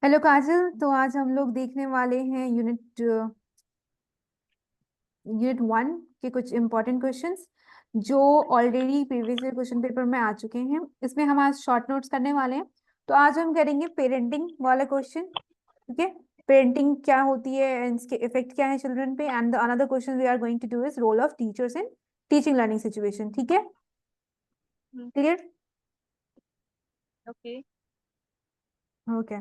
Hello काजल। तो आज हम लोग देखने वाले हैं यूनिट 1 के कुछ इंपॉर्टेंट क्वेश्चंस जो already previous year question paper में आ चुके हैं। इसमें हम आज शॉर्ट नोट्स करने वाले हैं। तो आज हम करेंगे पेरेंटिंग वाला क्वेश्चन। ठीक है, पेरेंटिंग क्या होती है and इसके इफेक्ट क्या है चिल्ड्रन पे। And another question we are going to do is role of teachers in teaching learning situation. ठीक है, hmm, clear? Okay. Okay,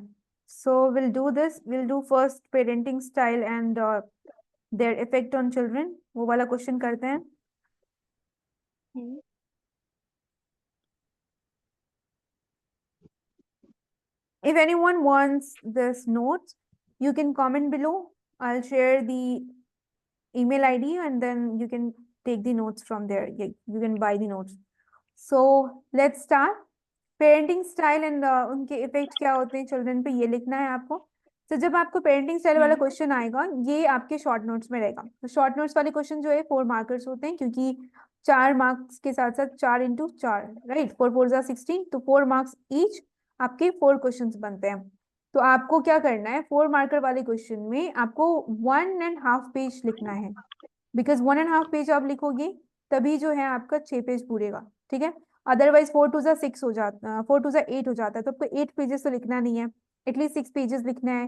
so we'll do first parenting style and their effect on children, वो वाला question करते हैं। हम्म, If anyone wants this notes, you can comment below. I'll share the email ID and then you can take the notes from there. You can buy the notes. So let's start. Parenting style and उनके effect क्या होते हैं children पे, ये लिखना है आपको। तो जब आपको पेरेंटिंग स्टाइल वाला हम्म, क्वेश्चन आएगा ये आपके शॉर्ट नोट्स में रहेगा। तो शॉर्ट नोट्स वाले क्वेश्चन जो है 4 मार्कर्स होते हैं, क्योंकि 4 मार्क्स के साथ साथ 4 × 4, राइट, 4 4 16, तो 4 मार्क्स ईच आपके 4 क्वेश्चन बनते हैं। तो आपको क्या करना है, 4 मार्कर वाले क्वेश्चन में आपको 1.5 पेज लिखना है। बिकॉज 1.5 पेज आप लिखोगे तभी जो है आपका 6 पेज पूरेगा। ठीक है, अदरवाइज 4 2 6 हो जाता, 4 2 8 हो जाता है। तो आपको 8 पेजेस तो लिखना नहीं है, एटलीस्ट 6 पेजेस लिखना है।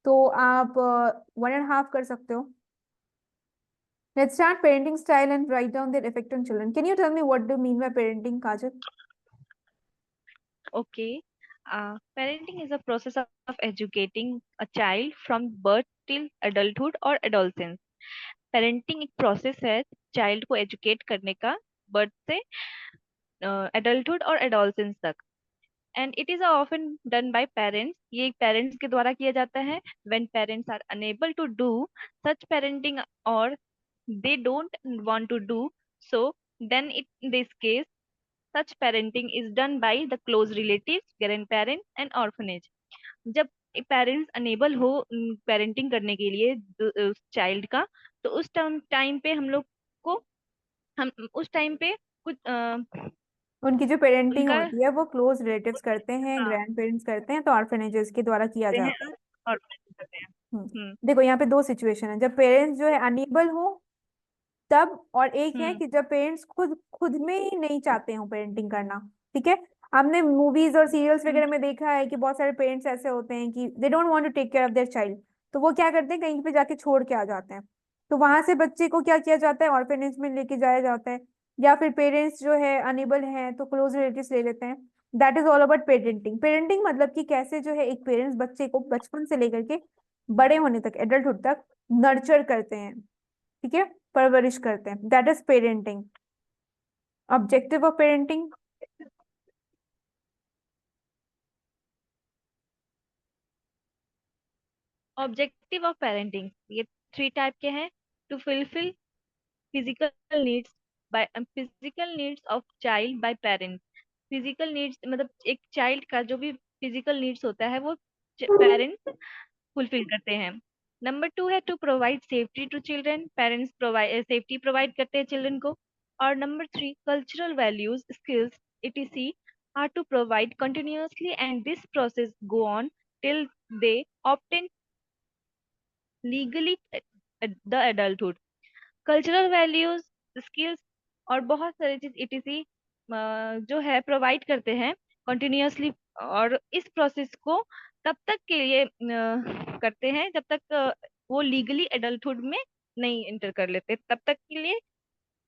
तो आप 1.5 कर सकते हो। Let's start parenting style and write down their effect on children. Can you tell me what do you mean by parenting, Kajal? okay. Parenting is a process of educating a child from birth till adulthood or adolescence. Parenting एक process है child को educate करने का, birth से adulthood और adolescence तक। And it is often done by parents, ये parents के द्वारा किया जाता है। When parents are unable to do such parenting और they don't want to do so, then in this case such parenting is done by the close relatives, grandparents and orphanage. जब parents enable हो parenting करने के लिए child का, तो उस time पे हम लोग को हम उस टाइम पे कुछ उनकी जो पेरेंटिंग उनका होती है वो क्लोज रिलेटिव्स करते हैं, हाँ ग्रैंड पेरेंट्स करते हैं, तो ऑर्फनेजेस के द्वारा किया करते हैं जाता है। और करते हैं। हम्म, देखो यहाँ पे दो सिचुएशन है, जब पेरेंट्स जो है अनेबल हो तब, और एक है हम्म, कि जब पेरेंट्स खुद खुद में ही नहीं चाहते हो पेरेंटिंग करना। ठीक है, हमने मूवीज और सीरियल्स हम्म, वगैरह में देखा है कि बहुत सारे पेरेंट्स ऐसे होते हैं कि they don't want to take care of their child. तो वो क्या करते हैं, कहीं पे जाके छोड़ के आ जाते हैं। तो वहां से बच्चे को क्या किया जाता है, ऑर्फेनेज में लेके जाया जाता है। या फिर पेरेंट्स जो है अनेबल हैं तो क्लोज रिलेटिव्स ले लेते हैं। That is all about parenting. Parenting मतलब कि कैसे जो है एक पेरेंट्स बच्चे को बचपन से लेकर के बड़े होने तक, एडल्टहुड तक नर्चर करते हैं। ठीक है, परवरिश करते हैं। That is parenting. Objective of parenting, objective of parenting ये 3 टाइप के हैं। To fulfill physical needs by physical needs of child by parents. Physical needs मतलब एक चाइल्ड का जो भी फिजिकल नीड्स होता है वो पेरेंट्स फुलफिल करते हैं। नंबर 2 है to provide safety to children, parents provide safety provide करते हैं चिल्ड्रन को। और number 3 cultural values skills etc are to provide continuously and this process go on till they obtain legally the adulthood. Cultural values skills और बहुत सारी चीज etc जो है प्रोवाइड करते हैं कंटिन्यूअसली, और इस प्रोसेस को तब तक के लिए करते हैं जब तक वो लीगली एडल्टहुड में नहीं एंटर कर लेते, तब तक के लिए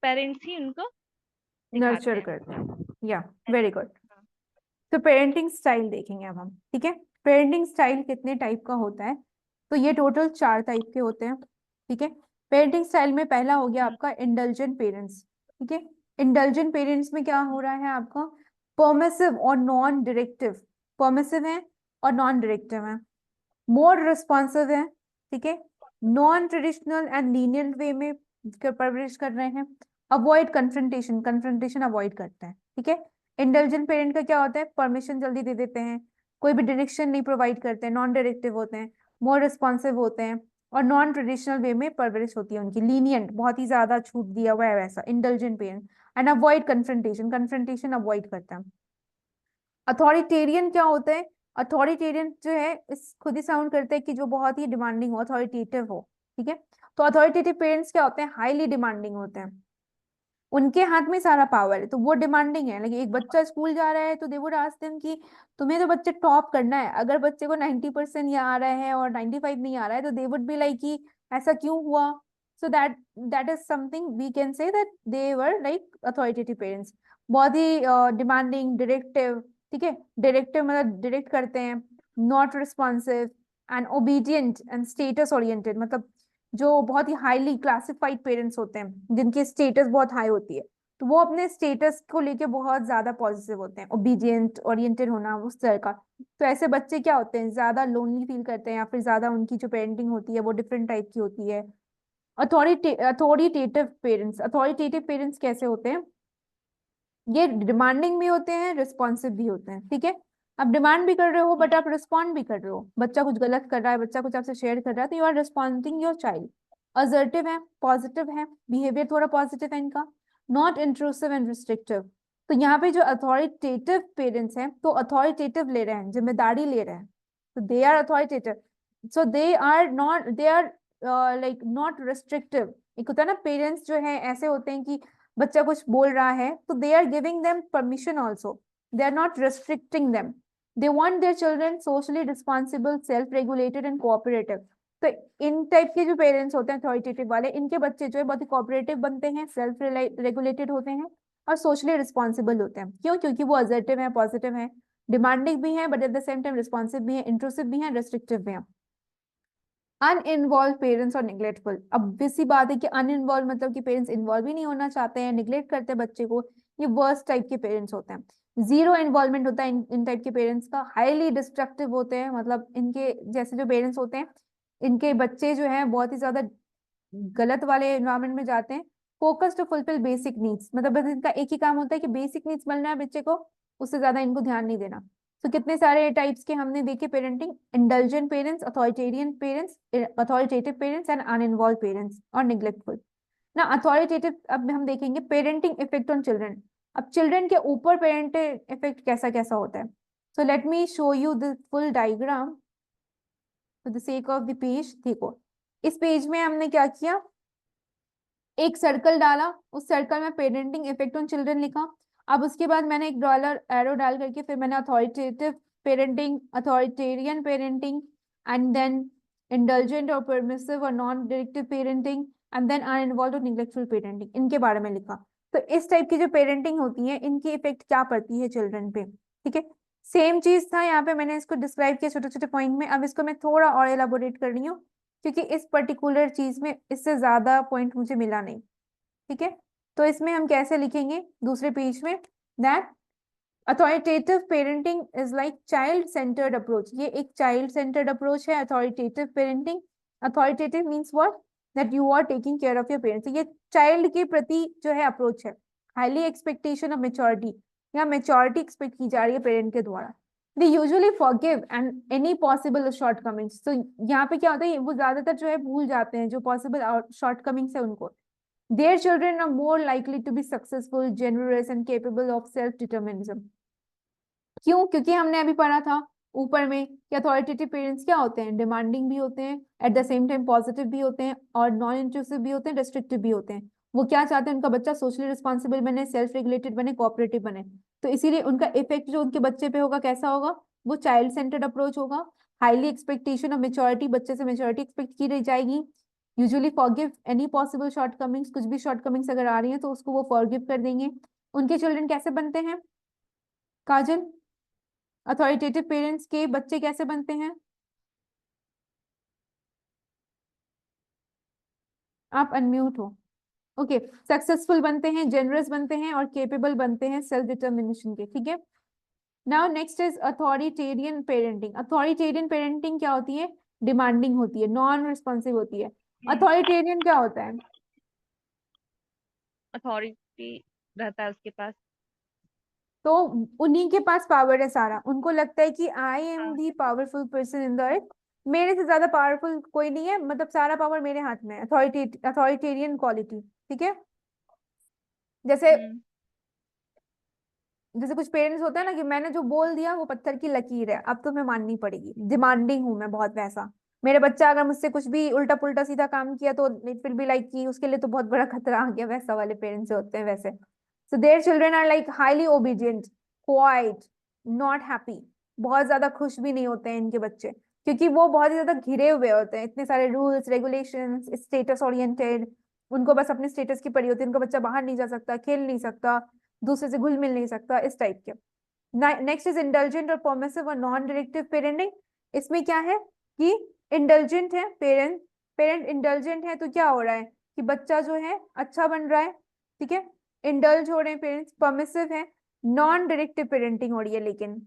पेरेंट्स ही उनको सिखाते नर्चर हैं। करते हैं। या वेरी गुड। तो पेरेंटिंग स्टाइल देखेंगे अब हम। ठीक है, पेरेंटिंग स्टाइल कितने टाइप का होता है, तो ये टोटल 4 टाइप के होते हैं। ठीक है, पेरेंटिंग स्टाइल में पहला हो गया हम्म, आपका इंडल्जेंट पेरेंट्स। ठीक है, इंडल्जेंट पेरेंट्स में क्या हो रहा है आपका, परमिसिव और नॉन डायरेक्टिव। परमिसिव है और नॉन डायरेक्टिव है। मोर रिस्पॉन्सिव है। ठीक है, नॉन ट्रेडिशनल एंड लीनियंट वे में परवरिश कर रहे हैं। अवॉइड कन्फ्रंटेशन, कन्फ्रंटेशन अवॉइड करते हैं। ठीक है, इंटेलिजेंट पेरेंट का क्या होता है, परमिशन जल्दी दे देते हैं, कोई भी डायरेक्शन नहीं प्रोवाइड करते हैं, नॉन डायरेक्टिव होते हैं, मोर रिस्पॉन्सिव होते हैं, और नॉन ट्रेडिशनल वे में परवरिश होती है उनकी, लीनियंट, बहुत ही ज्यादा छूट दिया हुआ है वैसा intelligent parent. And avoid confrontation, confrontation avoid करता है। अथॉरिटेरियन क्या होता है, अथॉरिटेरियन जो है इस खुद ही साउंड करते हैं कि जो बहुत ही डिमांडिंग हो, अथॉरिटेटिव हो, ठीक है। तो अथॉरिटेटिव पेरेंट्स क्या होते हैं, हाईली डिमांडिंग होते हैं, उनके हाथ में सारा पावर है, तो वो डिमांडिंग है। लेकिन एक बच्चा स्कूल जा रहा है तो दे वुड आस्क देम कि तुम्हें तो बच्चे टॉप करना है, अगर बच्चे को 90% या आ रहा है और 95 नहीं आ रहा है तो दे वुड बी लाइक कि ऐसा क्यों हुआ। So that is something we can say that they were like authoritative parents, बहुत ही डिमांडिंग, डायरेक्टिव, ठीक है। डायरेक्टिव मतलब डायरेक्ट करते हैं, not responsive and obedient and status oriented, मतलब जो बहुत ही हाईली क्लासिफाइड पेरेंट्स होते हैं जिनकी स्टेटस बहुत हाई होती है, तो वो अपने स्टेटस को लेके बहुत ज्यादा पॉजिटिव होते हैं, ओबीडियंट ओरिएंटेड होना उस तरह का। तो ऐसे बच्चे क्या होते हैं, ज्यादा लोनली फील करते हैं या फिर ज्यादा उनकी जो पेरेंटिंग होती है वो डिफरेंट टाइप की होती है। अथॉरिटेटिव पेरेंट्स कैसे होते हैं, ये डिमांडिंग भी होते हैं, रिस्पॉन्सिव भी होते हैं, ठीक है। आप डिमांड भी कर रहे हो बट आप रिस्पॉन्ड भी कर रहे हो, बच्चा कुछ गलत कर रहा है, बच्चा कुछ आपसे शेयर कर रहा है तो you are responding your child. Assertive है, पॉजिटिव है, बिहेवियर थोड़ा पॉजिटिव है इनका, नॉट इंट्रूसिव एंड रिस्ट्रिक्टिव। तो यहाँ पे जो अथॉरिटेटिव पेरेंट्स हैं तो अथॉरिटेटिव ले रहे हैं, जिम्मेदारी ले रहे हैं, तो they are authoritative. So they are like not restrictive. एक होता है ना पेरेंट्स जो है ऐसे होते हैं कि बच्चा कुछ बोल रहा है तो they are giving them permission also, they are not restricting them, they want their children socially responsible, self regulated and cooperative. तो इन टाइप के जो पेरेंट्स होते हैं अथॉरिटेटिव वाले, इनके बच्चे जो है बहुत ही कोऑपरेटिव बनते हैं, सेल्फ रेगुलेटेड होते हैं और सोशली रिस्पॉन्सिबल होते हैं। क्यों? क्योंकि वो असर्टिव है, पॉजिटिव है, डिमांडिंग भी है but at the same time responsive भी है, इंट्रूसिव भी है, रेस्ट्रिक्टिव भी है। अनइन्वॉल्व पेरेंट्स और निग्लेक्टफुल, अब सी बात है कि अनइन्वॉल्व मतलब कि पेरेंट्स इन्वॉल्व ही नहीं होना चाहते हैं, निग्लेक्ट करते हैं बच्चे को, ये वर्स्ट टाइप के पेरेंट्स होते हैं। जीरो इन्वॉल्वमेंट होता है इन टाइप के पेरेंट्स का, हाईली डिस्ट्रक्टिव होते हैं, मतलब इनके जैसे जो पेरेंट्स होते हैं इनके बच्चे जो है बहुत ही ज्यादा गलत वाले एनवायरमेंट में जाते हैं। Focus to fulfill basic needs, मतलब बस इनका एक ही काम होता है कि बेसिक नीड्स मिलना है बच्चे को, उससे ज्यादा इनको ध्यान नहीं देना। तो कितने सारे टाइप्स के हमने देखे parenting, indulgent parents, authoritarian parents, authoritative parents and uninvolved parents और निग्लेक्टफुल ना। अथॉरिटेटिव अब हम देखेंगे पेरेंटिंग इफेक्ट ऑन चिल्ड्रन। अब चिल्ड्रन के ऊपर पेरेंटिंग इफेक्ट कैसा कैसा होता है, so let me show you the full diagram for the sake of the page. देखो इस पेज में हमने क्या किया, एक सर्कल डाला, उस सर्कल में पेरेंटिंग इफेक्ट ऑन चिल्ड्रन लिखा। अब उसके बाद मैंने एक डॉलर एरो डाल करके फिर मैंने authoritative parenting, authoritarian parenting and then indulgent और परमिसिव और non directive parenting and then uninvolved और निग्लेक्टफुल पेरेंटिंग, इनके बारे में लिखा। तो इस टाइप की जो पेरेंटिंग होती है इनकी इफेक्ट क्या पड़ती है चिल्ड्रन पे, ठीक है। सेम चीज था यहाँ पे, मैंने इसको डिस्क्राइब किया छोटे छोटे पॉइंट में, अब इसको मैं थोड़ा और एलाबोरेट कर रही हूँ क्योंकि इस पर्टिकुलर चीज में इससे ज्यादा पॉइंट मुझे मिला नहीं, ठीक है। तो इसमें हम कैसे लिखेंगे दूसरे पेज में, that authoritative parenting is like child centred approach, ये एक चाइल्ड सेंटर्ड अप्रोच है authoritative parenting. Authoritative means what, that you are taking care of your parents, ये चाइल्ड के प्रति जो है अप्रोच है। हाईली एक्सपेक्टेशन ऑफ मेच्योरिटी, या मेच्योरिटी एक्सपेक्ट की जा रही है पेरेंट के द्वारा। They usually forgive and any possible shortcomings, तो यहाँ पे क्या होता है वो ज्यादातर जो है भूल जाते हैं जो पॉसिबल शॉर्टकमिंग्स है उनको। Their children are more likely to be successful, generous and capable of self-determinism. क्यों? क्योंकि हमने अभी पढ़ा था ऊपर में कि अथॉरिटेटिव पेरेंट्स क्या होते हैं, डिमांडिंग भी होते हैं, at the same time positive भी होते हैं और नॉन इंट्रूसिव भी होते हैं, रेस्ट्रिक्टिव भी होते हैं। वो क्या चाहते हैं, उनका बच्चा सोशली रिस्पॉन्सिबल बने, सेल्फ रेगुलेटेड बने, कोऑपरेटिव बने। तो इसीलिए उनका इफेक्ट जो उनके बच्चे पे होगा कैसा होगा, वो चाइल्ड सेंटर्ड अप्रोच होगा। हाईली एक्सपेक्टेशन ऑफ मेच्योरिटी, बच्चे से मेच्योरिटी एक्सपेक्ट की रही जाएगी। Usually forgive any possible shortcomings, कुछ भी शॉर्टकमिंग्स अगर आ रही हैं तो उसको वो फॉरगिव कर देंगे। उनके चिल्ड्रन कैसे बनते हैं काजल, अथॉरिटेटिव पेरेंट्स के बच्चे कैसे बनते हैं? आप अनम्यूट हो। ओके, सक्सेसफुल बनते हैं, जेनरस बनते हैं और केपेबल बनते हैं सेल्फ डिटर्मिनेशन के, ठीक है। Now next is authoritarian parenting. Authoritarian parenting क्या होती है, डिमांडिंग होती है, नॉन रिस्पॉन्सिव होती है। अथॉरिटेरियन क्या होता है, अथॉरिटी रहता है उसके पास। तो उन्हीं के पास पावर है सारा, उनको लगता है कि आई एम हाँ। दी powerful person in the earth, मेरे से ज्यादा पावरफुल कोई नहीं है, मतलब सारा पावर मेरे हाथ में है, अथॉरिटेरियन क्वालिटी, ठीक है। जैसे हम्म। जैसे कुछ पेरेंट्स होते हैं ना कि मैंने जो बोल दिया वो पत्थर की लकीर है, अब तुम्हें माननी पड़ेगी, डिमांडिंग हूं मैं बहुत, वैसा। मेरे बच्चा अगर मुझसे कुछ भी उल्टा पुल्टा सीधा काम किया तो इट विल बी लाइक कि उसके लिए तो बहुत बड़ा खतरा आ गया, वैसा वाले पेरेंट्स होते हैं वैसे। So their children are like highly obedient, quiet, not happy. बहुत ज्यादा खुश भी नहीं होते हैं इनके बच्चे, क्योंकि वो बहुत ही ज्यादा घिरे हुए होते हैं, इतने सारे रूल्स रेगुलेशंस, स्टेटस ओरिएंटेड। उनको बस अपने स्टेटस की पड़ी होती है, उनका बच्चा बाहर नहीं जा सकता, खेल नहीं सकता, दूसरे से घुल मिल नहीं सकता, इस टाइप के। नेक्स्ट इज इंडल्जेंट और परमिसिव और नॉन डायरेक्टिव पेरेंटिंग। इसमें क्या है कि इंडल्जेंट है पेरेंट, पेरेंट इंडल्जेंट है तो क्या हो रहा है कि बच्चा जो है अच्छा बन रहा है, ठीक है, इंडल्ज हो रहे हैं पेरेंट्स। परमिसिव है, नॉन डायरेक्टिव पेरेंटिंग हो रही है लेकिन।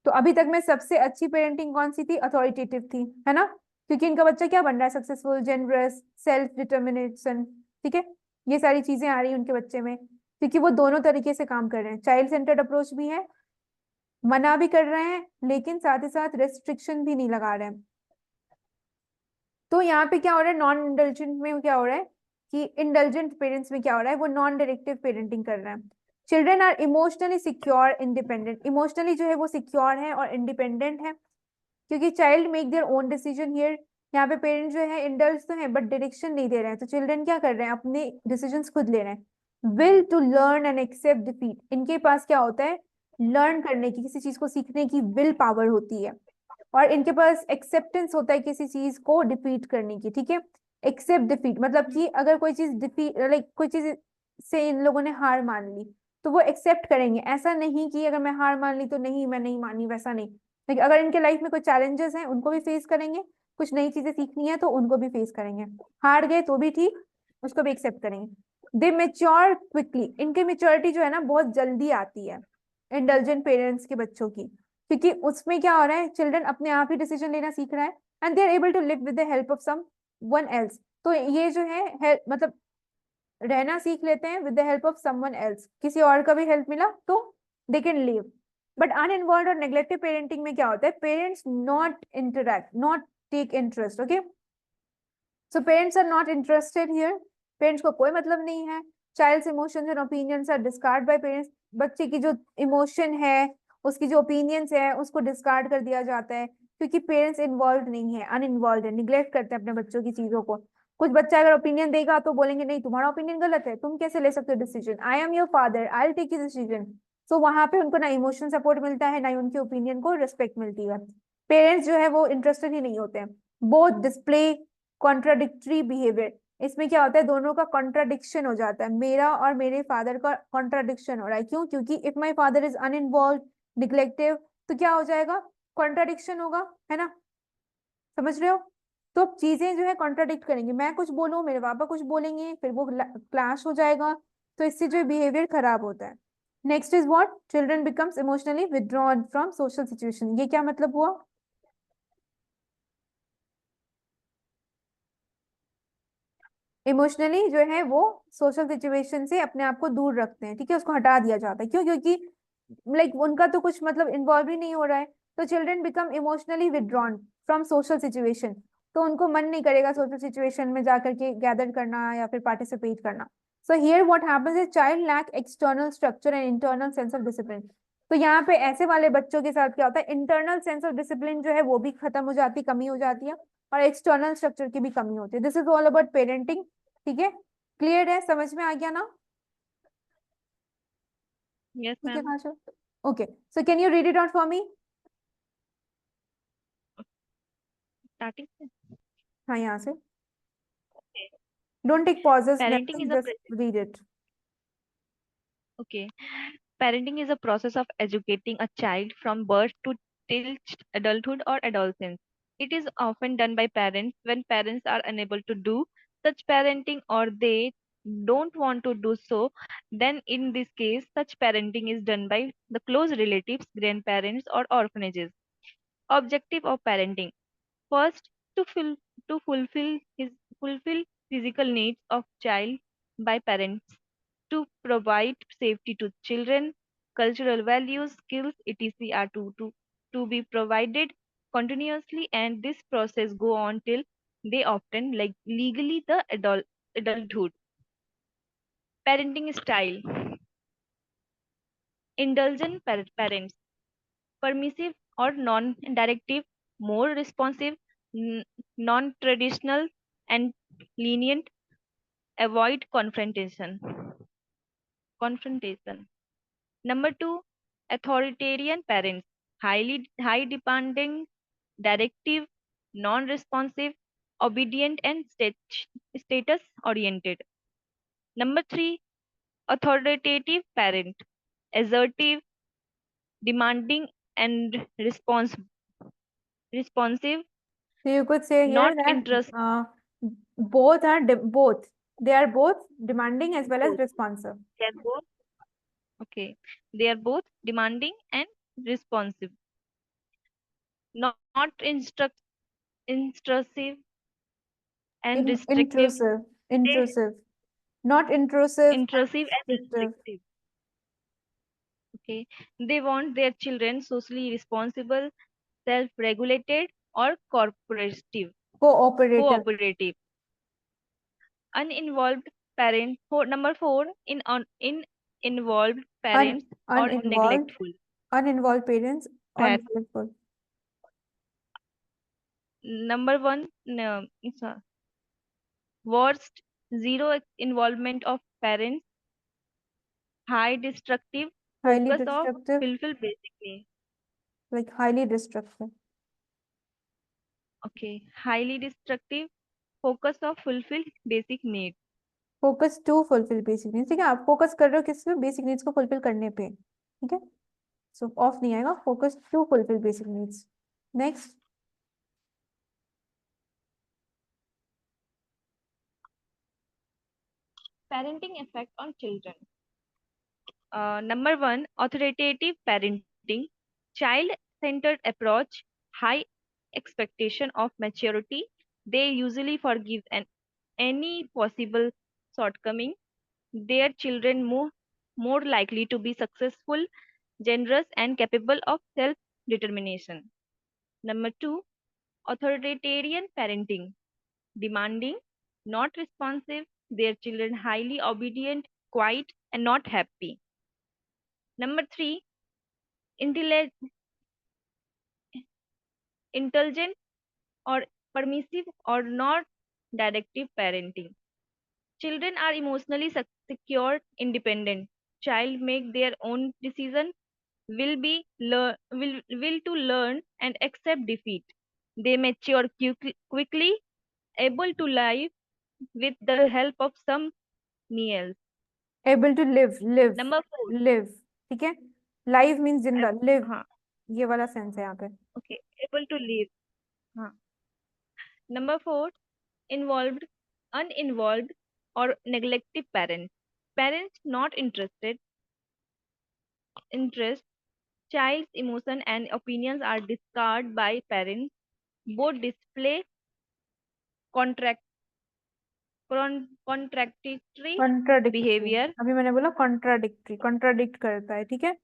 तो अभी तक में सबसे अच्छी पेरेंटिंग कौन सी थी? अथॉरिटेटिव थी, है ना, क्योंकि इनका बच्चा क्या बन रहा है? सक्सेसफुल, जेनरस, सेल्फ डिटर्मिनेशन, ठीक है, ये सारी चीजें आ रही हैं उनके बच्चे में, क्योंकि वो दोनों तरीके से काम कर रहे हैं। चाइल्ड सेंटर्ड अप्रोच भी है, मना भी कर रहे हैं लेकिन साथ ही साथ रेस्ट्रिक्शन भी नहीं लगा रहे हैं। तो यहाँ पे क्या हो रहा है, नॉन इंडल्जेंट में क्या हो रहा है कि इंडल्जेंट पेरेंट्स में क्या हो रहा है, वो नॉन डायरेक्टिव पेरेंटिंग कर रहे हैं। Children are emotionally secure independent, emotionally जो है वो सिक्योर है और इंडिपेंडेंट है, क्योंकि child make their own decision here. यहाँ पे पेरेंट्स जो है इंडल्ज तो है बट डायरेक्शन नहीं दे रहे हैं, तो चिल्ड्रन क्या कर रहे हैं, अपने डिसीजंस खुद ले रहे हैं। Will to learn and accept defeat, इनके पास क्या होता है, लर्न करने की, किसी चीज को सीखने की विल पावर होती है, और इनके पास एक्सेप्टेंस होता है किसी चीज को डिफीट करने की, ठीक है। एक्सेप्ट डिफीट मतलब कि अगर कोई चीज डिफीट, लाइक कोई चीज से इन लोगों ने हार मान ली तो वो एक्सेप्ट करेंगे, ऐसा नहीं कि अगर मैं हार मान ली तो नहीं, मैं नहीं मानी, वैसा नहीं। लेकिन अगर इनके लाइफ में कोई चैलेंजेस हैं उनको भी फेस करेंगे, कुछ नई चीजें सीखनी है तो उनको भी फेस करेंगे, हार गए तो भी ठीक, उसको भी एक्सेप्ट करेंगे। दे मेच्योर क्विकली, इनके मेच्योरिटी जो है ना बहुत जल्दी आती है इंडल्जेंट पेरेंट्स के बच्चों की, क्योंकि उसमें क्या हो रहा है, चिल्ड्रन अपने आप ही डिसीजन लेना सीख रहा है, and they are able to live with the help of someone else. तो ये जो है मतलब रहना सीख लेते हैं with the help of someone else, किसी और का भी हेल्प मिला तो they can live. But uninvolved और नेग्लेक्टिव पेरेंटिंग में क्या होता है, parents not interact, not take interest, okay. So parents are not interested here, parents को कोई मतलब नहीं है। Child's emotions and opinions are discard by parents, बच्चे की जो इमोशन है, उसकी जो ओपिनियंस है उसको डिस्कार्ड कर दिया जाता है, क्योंकि पेरेंट्स इन्वॉल्व नहीं है, अनइन्वॉल्व है, निग्लेक्ट करते हैं अपने बच्चों की चीजों को। कुछ बच्चा अगर ओपिनियन देगा तो बोलेंगे नहीं तुम्हारा ओपिनियन गलत है, तुम कैसे ले सकते हो decision, I am your father, I will take you decision. सो वहां पे उनको ना इमोशन सपोर्ट मिलता है, ना ही उनके ओपिनियन को रिस्पेक्ट मिलती है। पेरेंट्स जो है वो इंटरेस्टेड ही नहीं होते हैं। बोथ डिस्प्ले कॉन्ट्राडिक्टरी बिहेवियर, इसमें क्या होता है, दोनों का कॉन्ट्राडिक्शन हो जाता है, मेरा और मेरे फादर का कॉन्ट्राडिक्शन हो रहा है। क्यों? क्योंकि if my father is uninvolved, neglective, तो क्या हो जाएगा, कॉन्ट्राडिक्शन होगा, है ना, समझ रहे हो। तो चीजें जो है कॉन्ट्राडिक्ट करेंगे, मैं कुछ बोलूं मेरे पापा कुछ बोलेंगे, फिर वो क्लैश हो जाएगा, तो इससे जो बिहेवियर खराब होता है। Next is what, children becomes emotionally withdrawn from social situation, ये क्या मतलब हुआ, इमोशनली जो है वो सोशल सिचुएशन से अपने आप को दूर रखते हैं, ठीक है, उसको हटा दिया जाता है। क्यों? क्योंकि लाइक उनका तो कुछ मतलब इन्वॉल्व ही नहीं हो रहा है। तो children become emotionally withdrawn from social situation, तो उनको मन नहीं करेगा सोशल सिचुएशन में जाकर के गैदर करना या फिर पार्टिसिपेट करना। So here what happens is child lack external structure and internal sense of discipline. तो यहाँ पे ऐसे वाले बच्चों के साथ क्या होता है, इंटरनल सेंस ऑफ डिसिप्लिन जो है वो भी खत्म हो जाती, कमी हो जाती है, और एक्सटर्नल स्ट्रक्चर की भी कमी होती है। This is all about parenting, ठीक है, क्लियर है, समझ में आ गया ना? Yes, ठीक है ma'am. भाषा, okay, so can you read it out for me? Starting. हाँ, यहाँ से, don't take pauses, Parenting is nothing, a just read it. okay. Parenting is a process of educating a child from birth to till adulthood or adolescence. It is often done by parents when parents are unable to do such parenting or they don't want to do so. Then, in this case, such parenting is done by the close relatives, grandparents, or orphanages. Objective of parenting: first, to fill, to fulfill physical needs of child by parents, to provide safety to children, cultural values, skills, etc. are to be provided continuously, and this process go on till they often like legally the adulthood. Parenting style. Indulgent parents, permissive or non-directive, more responsive, non-traditional, and lenient. Avoid confrontation. Confrontation. Number two, authoritarian parents, high demanding, directive, non-responsive, obedient, and status oriented. Number three, authoritative parent, assertive, demanding, and responsive, So you could say here not that interested. both. They are both demanding as well as responsive. They are both okay. They are both demanding and responsive, not intrusive and restrictive. Intrusive, They intrusive, not intrusive and intrusive and restrictive. restrictive. Okay, they want their children socially responsible, self-regulated, or Cooperative, cooperative. Uninvolved parent. Number four, in involved un, parents or uninvolved, neglectful. uninvolved parents or Par- neglectful. Number one, no, worst, zero involvement of parents, high destructive, Highly focus of destructive, fulfill basic needs. like highly destructive. Okay, highly destructive, focus of fulfill basic needs. Focus to fulfill basic needs, ठीक है, आप focus कर रहे हो किस पे, basic needs को fulfil करने पे, ठीक है, सो ऑफ नहीं आएगा, focus to fulfill basic needs. Next, Parenting effect on children. Number one, authoritative parenting, child-centered approach, high expectation of maturity. They usually forgive any possible shortcoming. Their children more likely to be successful, generous, and capable of self-determination. Number two, authoritarian parenting, demanding, not responsive. Their children highly obedient, quiet, and not happy. Number three, intellect, intelligent or permissive or not directive parenting. Children are emotionally secure, independent. Child make their own decision, will to learn and accept defeat. They mature quickly, able to live with the help of some else. Able to live, Number four, live, ठीक है, live means जिंदा, live, हाँ, ये वाला sense है यहाँ पे. okay, able to live. हाँ. Number four, involved, uninvolved, or neglective parents. Parents not interest, child's emotion and opinions are discarded by parents. Both display contract, contradictory contradictory, behavior. अभी मैंने बोला कॉन्ट्राडिक्टरी, कॉन्ट्राडिक्ट करता है, ठीक है,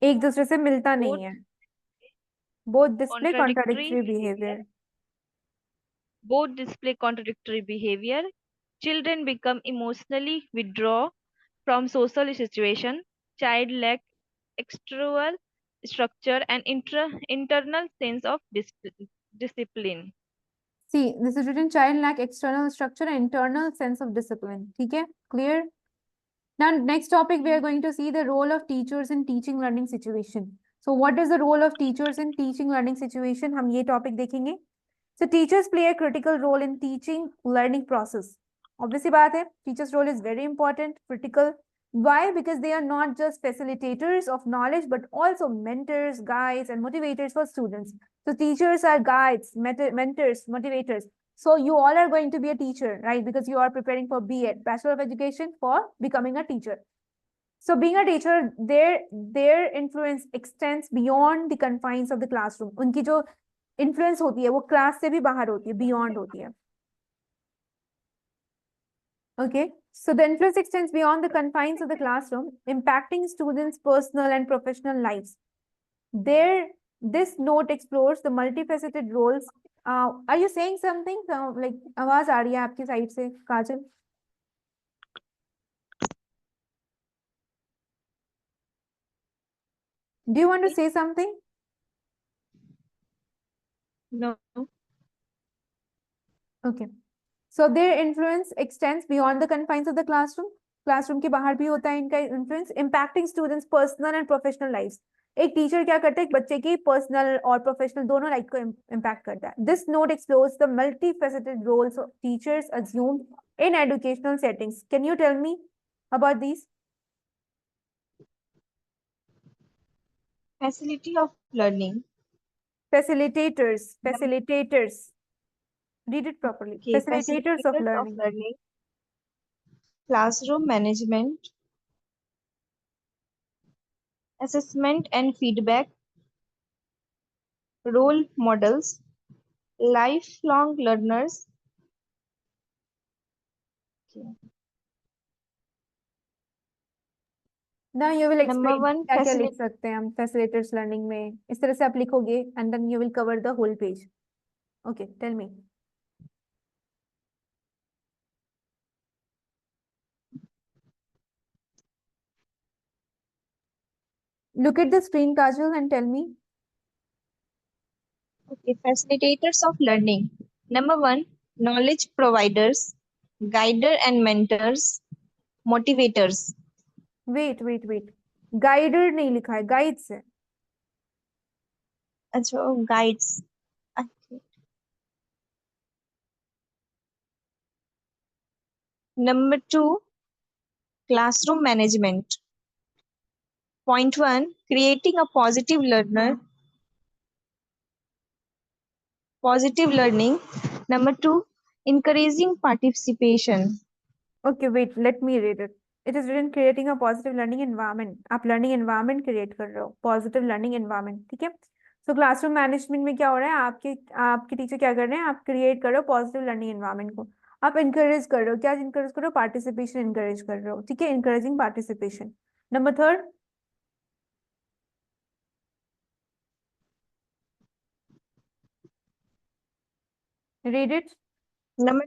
एक दूसरे से मिलता Both नहीं है. Both display contradictory contradictory behavior. Behaviour. Both display contradictory behavior. Children become emotionally withdraw from social situation. Child lack external structure and internal sense of discipline. See, this is written, child lack external structure and internal sense of discipline. ठीक है, clear? Now, next topic, we are going to see the role of teachers in teaching learning situation. So, what is the role of teachers in teaching learning situation? हम ये topic देखेंगे. So, teachers play a critical role in teaching learning process. Obviously, बात है, teachers' role is very important, critical. Why? Because they are not just facilitators of knowledge, but also mentors, guides, and motivators for students. So, teachers are guides, mentors, motivators. So, you all are going to be a teacher, right? Because you are preparing for B.Ed, Bachelor of Education, for becoming a teacher. So, being a teacher, their influence extends beyond the confines of the classroom. उनकी जो influence होती है वो class से भी बाहर होती है, beyond होती है. Okay, so the influence extends beyond the confines of the classroom, impacting students' personal and professional lives. This note explores the multifaceted roles. Are you saying something? Like आवाज आ रही है आपकी side से, काजल? Do you want to say something? No. Okay. So their influence extends beyond the confines of the classroom. Classroom के बाहर भी होता है इनका influence, impacting students personal and professional lives. एक टीचर क्या करता है, एक बच्चे की पर्सनल और प्रोफेशनल दोनों लाइफ को इम्पैक्ट करता है. This note explores the multifaceted roles teachers assume in educational settings. Can you tell me about these? Facility of learning. Facilitators. Read it properly. Okay, Facilitators of learning. Classroom management, assessment and feedback, role models, lifelong learners. Okay. Now you will Number explain one, क्या क्या लिख सकते हैं हम facilitators learning में. इस तरह से आप लिखोगे and then you will cover the whole page. Okay, tell me. Look at the screen, Kajal, and tell me. Okay, facilitators of learning. Number one, knowledge providers, guider and mentors, motivators. Wait. Guider नहीं लिखा है, guides है. अच्छा, guides. Okay. Number two, classroom management. Point one, creating a positive learning. Number two, encouraging participation. Okay, wait, let me read it. It is written creating a positive learning environment. आप learning environment create कर रहे हो, positive learning environment, ठीक है? So classroom management में क्या हो रहा है, आपके टीचर क्या कर रहे हैं, आप create कर रहे हो positive learning environment को. आप encourage कर रहे हो, क्या encourage कर रहे हो, participation encourage कर रहे हो, ठीक है? Encouraging participation. Number third. Read it. Number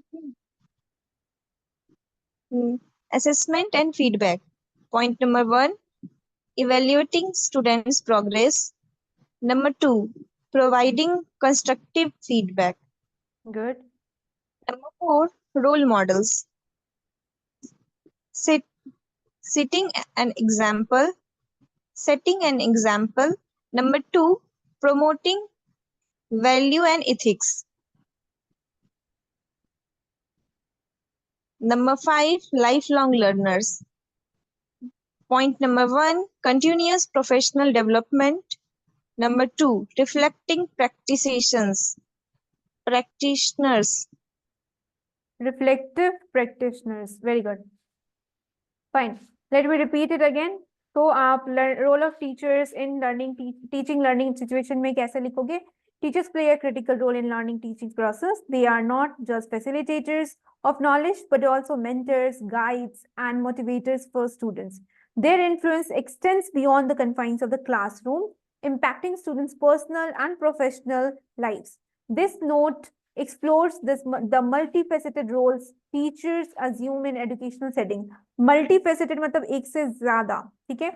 two, assessment and feedback. Point number one, evaluating students' progress. Number two, providing constructive feedback. Good. Number four, role models. Setting an example. Number two, promoting value and ethics. Number five, lifelong learners. Point number one, continuous professional development. Number two, reflecting practitioners. Reflective practitioners. Very good. Fine. Let me repeat it again. तो आप role of teachers in teaching learning situation में कैसे लिखोगे? Teachers play a critical role in learning teaching process. They are not just facilitators of knowledge, but also mentors, guides, and motivators for students. Their influence extends beyond the confines of the classroom, impacting students' personal and professional lives. This note explores the multifaceted roles teachers assume in educational setting. Multifaceted मतलब एक से ज्यादा, ठीक है?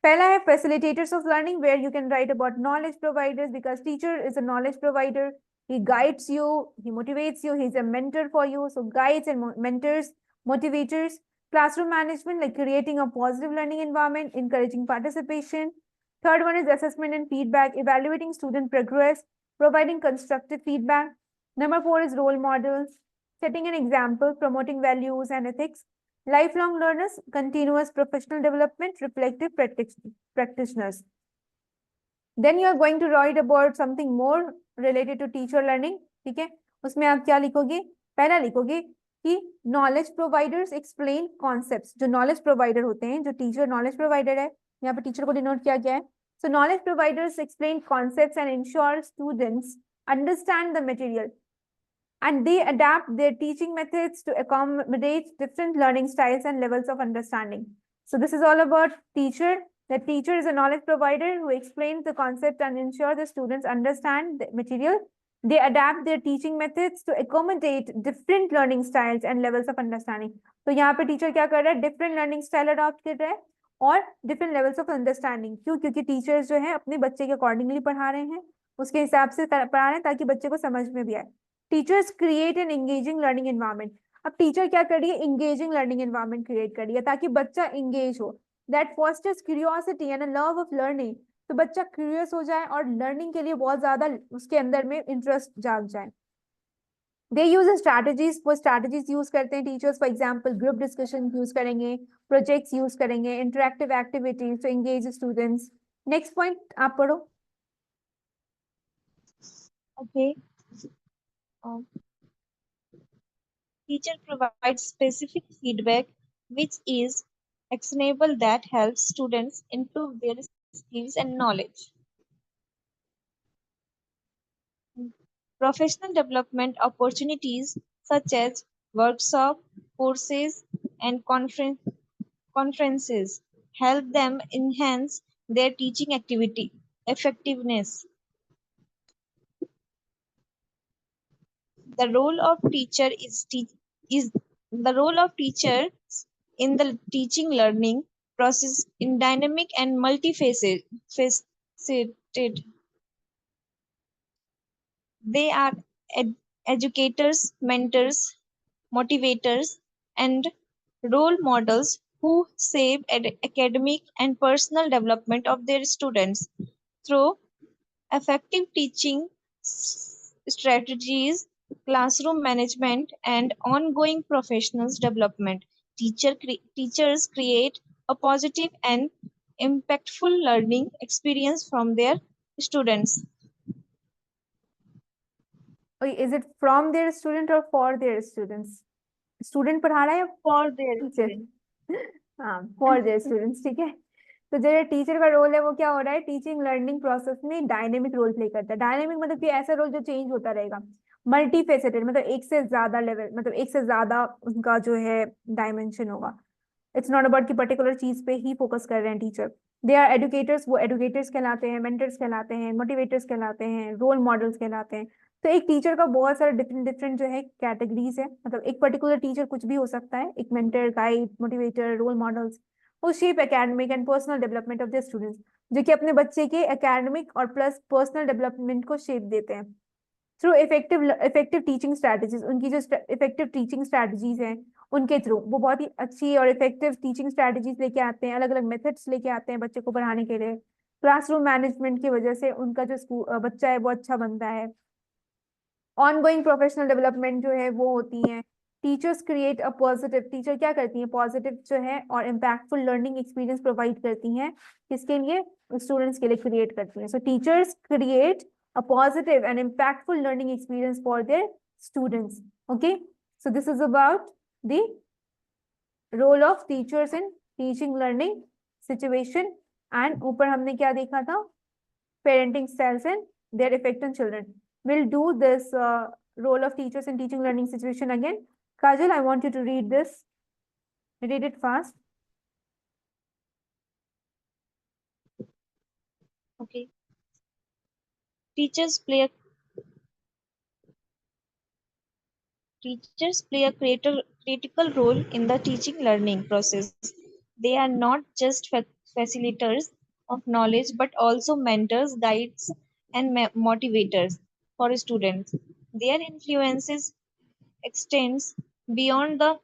पहला है facilitators of learning, where you can write about knowledge providers, because teacher is a knowledge provider. He guides you, he motivates you, he's a mentor for you. So guides and mentors, motivators. Classroom management, like creating a positive learning environment, encouraging participation. Third one is assessment and feedback, evaluating student progress, providing constructive feedback. Number four is role models, setting an example, promoting values and ethics. Lifelong learners, continuous professional development, reflective practitioners. Then you are going to write about something more related to teacher learning, ठीक है? उसमें आप क्या लिखोगे? पहला लिखोगे कि knowledge providers explain concepts. जो knowledge provider होते हैं, जो teacher knowledge provider है, यहाँ पे teacher को denote किया गया है. So knowledge providers explain concepts and ensure students understand the material, and they adapt their teaching methods to accommodate different learning styles and levels of understanding. So this is all about teacher. The teacher is a knowledge provider who explains the concept and ensure the students understand the material. They adapt their teaching methods to accommodate different learning styles and levels of understanding. तो यहाँ पे teacher क्या कर रहा है? Different learning style adopt कर रहा है और डिफरेंट लेवल्स ऑफ अंडरस्टैंडिंग। क्यों? क्योंकि टीचर्स जो है अपने बच्चे के अकॉर्डिंगली पढ़ा रहे हैं, उसके हिसाब से पढ़ा रहे हैं ताकि बच्चे को समझ में भी आए। Teachers create an engaging learning environment. अब टीचर क्या कर रही है? इंगेजिंग लर्निंग एनवायरमेंट क्रिएट कर रही है ताकि बच्चा इंगेज हो। That fosters curiosity and love of learning. तो बच्चा क्यूरियस हो जाए और लर्निंग के लिए बहुत ज्यादा उसके अंदर में इंटरेस्ट जाग जाए। दे यूज स्ट्रैटेजीज, वो स्ट्रैटेजीज यूज करते हैं teachers. For example group discussion use करेंगे, प्रोजेक्ट्स यूज करेंगे, interactive activities to engage students. Next point आप पढ़ो। Okay. Teacher provides specific feedback which is actionable that helps students improve their skills and knowledge. Professional development opportunities such as workshop, courses, and conferences help them enhance their teaching activity effectiveness. The role of teacher is the role of teachers in the teaching learning process in dynamic and multifaceted. They are educators, mentors, motivators, and role models who shape academic and personal development of their students through effective teaching strategies, classroom management, and ongoing professionals development. Teachers create a positive and impactful learning experience from their students. Is it from their student और for their students? Student पढ़ा रहा है या For their teacher? students. हाँ, for their students, ठीक है। तो जो टीचर का रोल है वो क्या हो रहा है? टीचिंग लर्निंग प्रोसेस में डायनेमिक रोल प्ले करता है। डायनेमिक मतलब कि ऐसा रोल जो चेंज होता रहेगा। मल्टी फेसेटेड मतलब एक से ज्यादा लेवल, मतलब एक से ज्यादा उनका जो है डायमेंशन होगा। इट्स नॉट अबाउट कि पर्टिकुलर चीज पे ही फोकस कर रहे हैं टीचर। दे आर एडुकेटर्स, वो एडुकेटर्स कहलाते हैं, मेंटर्स कहलाते हैं, मोटिवेटर्स कहलाते हैं, रोल मॉडल्स कहलाते हैं। तो एक टीचर का बहुत सारे डिफरेंट डिफरेंट जो है कैटेगरीज है। मतलब एक पर्टिकुलर टीचर कुछ भी हो सकता है, एक mentor, guide, motivator, role models. वो shape academic and personal development of the students, जो कि अपने बच्चे के एकेडमिक और प्लस पर्सनल डेवलपमेंट को शेप देते हैं थ्रू इफेक्टिव टीचिंग स्ट्रैटेजीज। उनकी जो इफेक्टिव टीचिंग स्ट्रैटेजीज हैं उनके थ्रू वो बहुत ही अच्छी और इफेक्टिव टीचिंग स्ट्रैटेजीज लेके आते हैं, अलग अलग मेथड्स लेके आते हैं बच्चे को पढ़ाने के लिए। क्लासरूम मैनेजमेंट की वजह से उनका जो बच्चा है वो अच्छा बनता है। ऑनगोइंग प्रोफेशनल डेवलपमेंट जो है वो होती है। Teachers create a positive, teacher क्या करती हैं? पॉजिटिव जो है और इम्पैक्टफुल लर्निंग एक्सपीरियंस प्रोवाइड करती हैं। किसके लिए? स्टूडेंट्स के लिए क्रिएट करती हैं। सो teachers create a positive and impactful learning experience for their students. Okay, so this is about the role of teachers in teaching learning situation. And ऊपर हमने क्या देखा था? Parenting styles and their effect on children. We'll do this role of teachers in teaching learning situation again. Kajal, I want you to read this. Read it fast. Okay. Teachers play a critical role in the teaching learning process. They are not just facilitators of knowledge but also mentors, guides, and motivators for students. Their influences extends beyond the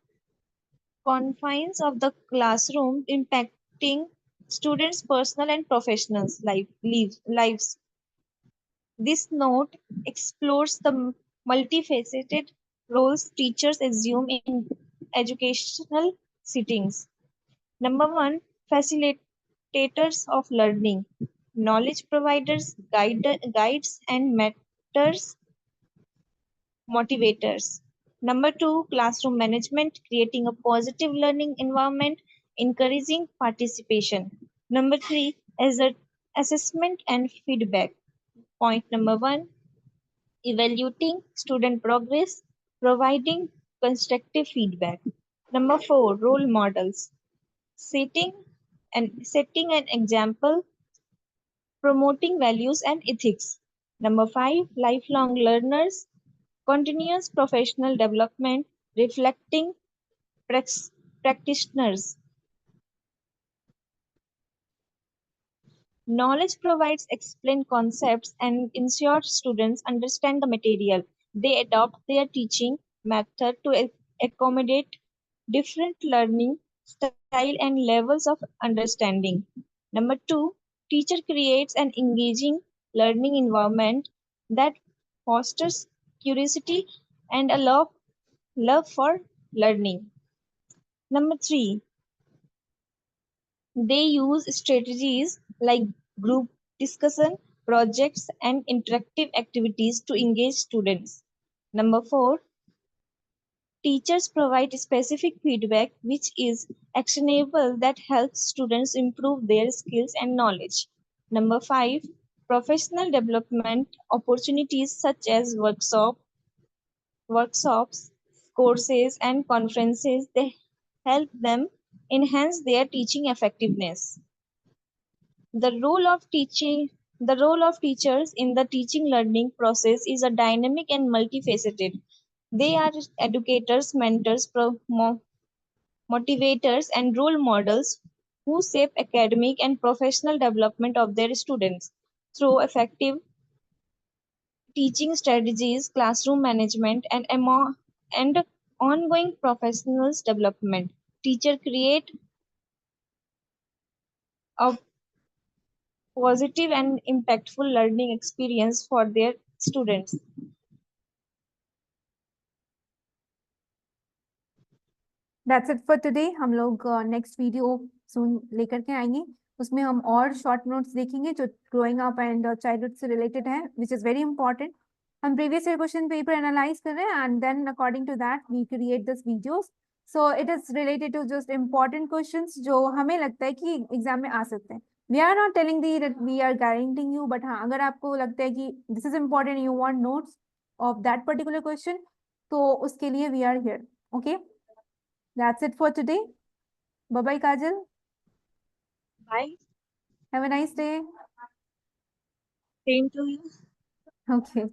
confines of the classroom, impacting students' personal and professional lives. This note explores the multifaceted roles teachers assume in educational settings. Number one, facilitators of learning, knowledge providers, guides, and mentors, motivators. Number two, classroom management, creating a positive learning environment, encouraging participation. Number three, assessment and feedback. Point number one, evaluating student progress, providing constructive feedback. Number four, role models, setting an example, promoting values and ethics. Number five, lifelong learners, continuous professional development, reflecting practitioners. Knowledge provides explained concepts and ensures students understand the material. They adopt their teaching method to accommodate different learning style and levels of understanding. Number two, teacher creates an engaging learning environment that fosters curiosity and a love for learning. Number three, they use strategies like group discussion, projects, and interactive activities to engage students. Number four, teachers provide specific feedback which is actionable that helps students improve their skills and knowledge. Number five, professional development opportunities such as workshops, courses, and conferences they help them enhance their teaching effectiveness. The role of teachers in the teaching learning process is a dynamic and multifaceted. They are educators, mentors, motivators, and role models who shape academic and professional development of their students through effective teaching strategies, classroom management, and ongoing professionals development. Teachers create a positive and impactful learning experience for their students. That's it for today. हम लोग next video सून लेकर के आएंगे, उसमें हम और short notes देखेंगे जो ग्रोइंग अप एंड चाइल्डहुड से रिलेटेड है, विच इज वेरी इंपॉर्टेंट. हम previous year question paper analyse कर रहे हैं and then according to that we create this videos. So it is related to just important questions जो हमें लगता है कि एग्जाम में आ सकते हैं. We are not telling the that we are guaranteeing you, but हाँ अगर आपको लगता है कि this is important, you want notes of that particular question, तो उसके लिए we are here. Okay, that's it for today. Bye bye, Kajal. Bye. Have a nice day. Same to you. Okay.